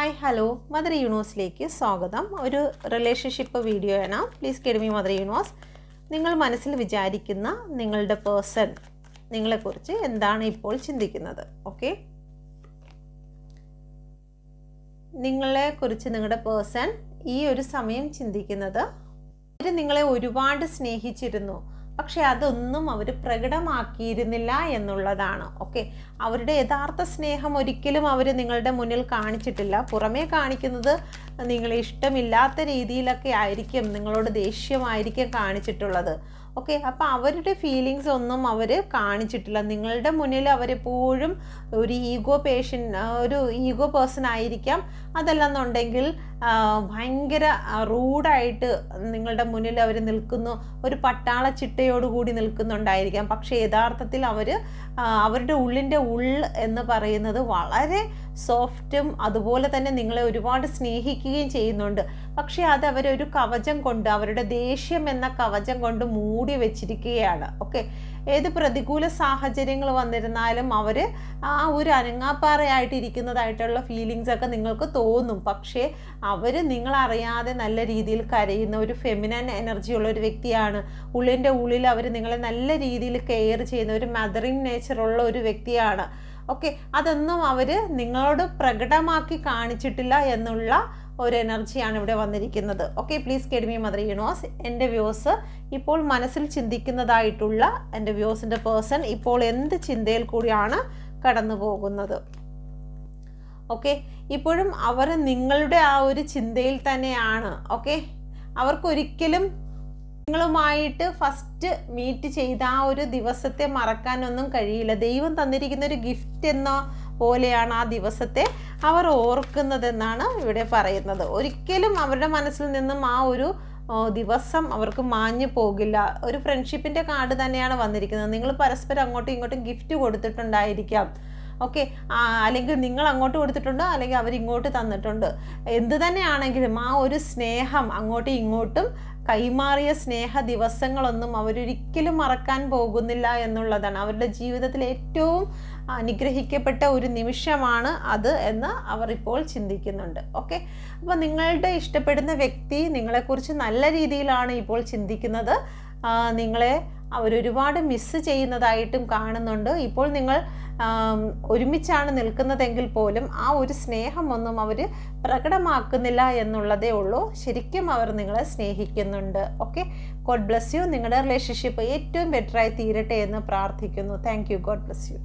Hi hello mother യൂണിവേഴ്സിലേക്ക് സ്വാഗതം. ഒരു relationship video ആണ്. Please get me mother universe. നിങ്ങൾ മനസ്സിൽ വിചാരിക്കുന്ന നിങ്ങളുടെ പേഴ്സൺ നിങ്ങളെക്കുറിച്ച് എന്താണ് ഇപ്പോൾ ചിന്തിക്കുന്നത്? ഓക്കെ, നിങ്ങളെക്കുറിച്ച് നിങ്ങളുടെ പേഴ്സൺ ഈ ഒരു സമയം ചിന്തിക്കുന്നത് അവർ നിങ്ങളെ ഒരുപാട് സ്നേഹിച്ചിരുന്നു, പക്ഷെ അതൊന്നും അവർ പ്രകടമാക്കിയിരുന്നില്ല എന്നുള്ളതാണ്. ഓക്കെ, അവരുടെ യഥാർത്ഥ സ്നേഹം ഒരിക്കലും അവർ നിങ്ങളുടെ മുന്നിൽ കാണിച്ചിട്ടില്ല. പുറമേ കാണിക്കുന്നത് നിങ്ങളെ ഇഷ്ടമില്ലാത്ത രീതിയിലൊക്കെ ആയിരിക്കും, നിങ്ങളോട് ദേഷ്യമായിരിക്കും കാണിച്ചിട്ടുള്ളത്. ഓക്കെ, അപ്പോൾ അവരുടെ ഫീലിങ്സ് ഒന്നും അവർ കാണിച്ചിട്ടില്ല. നിങ്ങളുടെ മുന്നിൽ അവരെപ്പോഴും ഒരു ഈഗോ പേഴ്സൺ ആയിരിക്കാം. അതല്ലെന്നുണ്ടെങ്കിൽ ഭയങ്കര റൂഡായിട്ട് നിങ്ങളുടെ മുന്നിൽ അവർ നിൽക്കുന്നു, ഒരു പട്ടാള ചിട്ടയോടുകൂടി നിൽക്കുന്നുണ്ടായിരിക്കാം. പക്ഷേ യഥാർത്ഥത്തിൽ അവരുടെ ഉള്ളിൻ്റെ എന്ന് പറയുന്നത് വളരെ സോഫ്റ്റും അതുപോലെ തന്നെ നിങ്ങളെ ഒരുപാട് സ്നേഹിക്കുകയും ചെയ്യുന്നുണ്ട്. പക്ഷേ അത് അവരൊരു കവചം കൊണ്ട്, അവരുടെ ദേഷ്യം എന്ന കവചം കൊണ്ട് മൂടി വെച്ചിരിക്കുകയാണ്. ഓക്കെ, ഏത് പ്രതികൂല സാഹചര്യങ്ങൾ വന്നിരുന്നാലും അവർ ആ ഒരു അനങ്ങാപ്പാറയായിട്ട് ഇരിക്കുന്നതായിട്ടുള്ള ഫീലിങ്സ് ഒക്കെ നിങ്ങൾക്ക് തോന്നും. പക്ഷേ അവർ നിങ്ങളറിയാതെ നല്ല രീതിയിൽ കരയുന്ന ഒരു ഫെമിനൻ എനർജി ഉള്ള ഒരു വ്യക്തിയാണ്. ഉള്ളിൻ്റെ ഉള്ളിൽ അവർ നിങ്ങളെ നല്ല രീതിയിൽ കെയർ ചെയ്യുന്ന ഒരു മദറിങ് നേച്ചറുള്ള ഒരു വ്യക്തിയാണ്. ഓക്കെ, അതൊന്നും അവർ നിങ്ങളോട് പ്രകടമാക്കി കാണിച്ചിട്ടില്ല എന്നുള്ള ഒരു എനർജിയാണ് ഇവിടെ വന്നിരിക്കുന്നത്. Okay, please get me mother universe. എൻ്റെ വ്യൂസ് ഇപ്പോൾ മനസ്സിൽ ചിന്തിക്കുന്നതായിട്ടുള്ള എൻ്റെ വ്യൂസിൻ്റെ പേഴ്സൺ ഇപ്പോൾ എന്ത് ചിന്തയിൽ കൂടിയാണ് കടന്നു പോകുന്നത്? ഓക്കെ, ഇപ്പോഴും അവർ നിങ്ങളുടെ ആ ഒരു ചിന്തയിൽ തന്നെയാണ്. ഓക്കെ, അവർക്കൊരിക്കലും നിങ്ങളുമായിട്ട് ഫസ്റ്റ് മീറ്റ് ചെയ്ത ആ ഒരു ദിവസത്തെ മറക്കാനൊന്നും കഴിയില്ല. ദൈവം തന്നിരിക്കുന്ന ഒരു ഗിഫ്റ്റ് എന്ന പോലെയാണ് ആ ദിവസത്തെ അവർ ഓർക്കുന്നതെന്നാണ് ഇവിടെ പറയുന്നത്. ഒരിക്കലും അവരുടെ മനസ്സിൽ നിന്നും ആ ഒരു ദിവസം അവർക്ക് മാഞ്ഞു പോകില്ല. ഒരു ഫ്രണ്ട്ഷിപ്പിൻ്റെ കാർഡ് തന്നെയാണ് വന്നിരിക്കുന്നത്. നിങ്ങൾ പരസ്പരം അങ്ങോട്ടും ഇങ്ങോട്ടും ഗിഫ്റ്റ് കൊടുത്തിട്ടുണ്ടായിരിക്കാം. ഓക്കെ, അല്ലെങ്കിൽ നിങ്ങൾ അങ്ങോട്ട് കൊടുത്തിട്ടുണ്ട്, അല്ലെങ്കിൽ അവരിങ്ങോട്ട് തന്നിട്ടുണ്ട്. എന്ത് തന്നെയാണെങ്കിലും ആ ഒരു സ്നേഹം അങ്ങോട്ടും ഇങ്ങോട്ടും കൈമാറിയ സ്നേഹ ദിവസങ്ങളൊന്നും അവരൊരിക്കലും മറക്കാൻ പോകുന്നില്ല എന്നുള്ളതാണ്. അവരുടെ ജീവിതത്തിൽ ഏറ്റവും അനുഗ്രഹിക്കപ്പെട്ട ഒരു നിമിഷമാണ് അത് എന്ന് അവർ ഇപ്പോൾ ചിന്തിക്കുന്നുണ്ട്. ഓക്കെ, അപ്പോൾ നിങ്ങളുടെ ഇഷ്ടപ്പെടുന്ന വ്യക്തി നിങ്ങളെക്കുറിച്ച് നല്ല രീതിയിലാണ് ഇപ്പോൾ ചിന്തിക്കുന്നത്. നിങ്ങളെ അവരൊരുപാട് മിസ്സ് ചെയ്യുന്നതായിട്ടും കാണുന്നുണ്ട്. ഇപ്പോൾ നിങ്ങൾ ഒരുമിച്ചാണ് നിൽക്കുന്നതെങ്കിൽ പോലും ആ ഒരു സ്നേഹമൊന്നും അവർ പ്രകടമാക്കുന്നില്ല എന്നുള്ളതേ ഉള്ളൂ. ശരിക്കും അവർ നിങ്ങളെ സ്നേഹിക്കുന്നുണ്ട്. Okay, God bless you. നിങ്ങളുടെ റിലേഷൻഷിപ്പ് ഏറ്റവും ബെറ്ററായി തീരട്ടെ എന്ന് പ്രാർത്ഥിക്കുന്നു. Thank you. God bless you.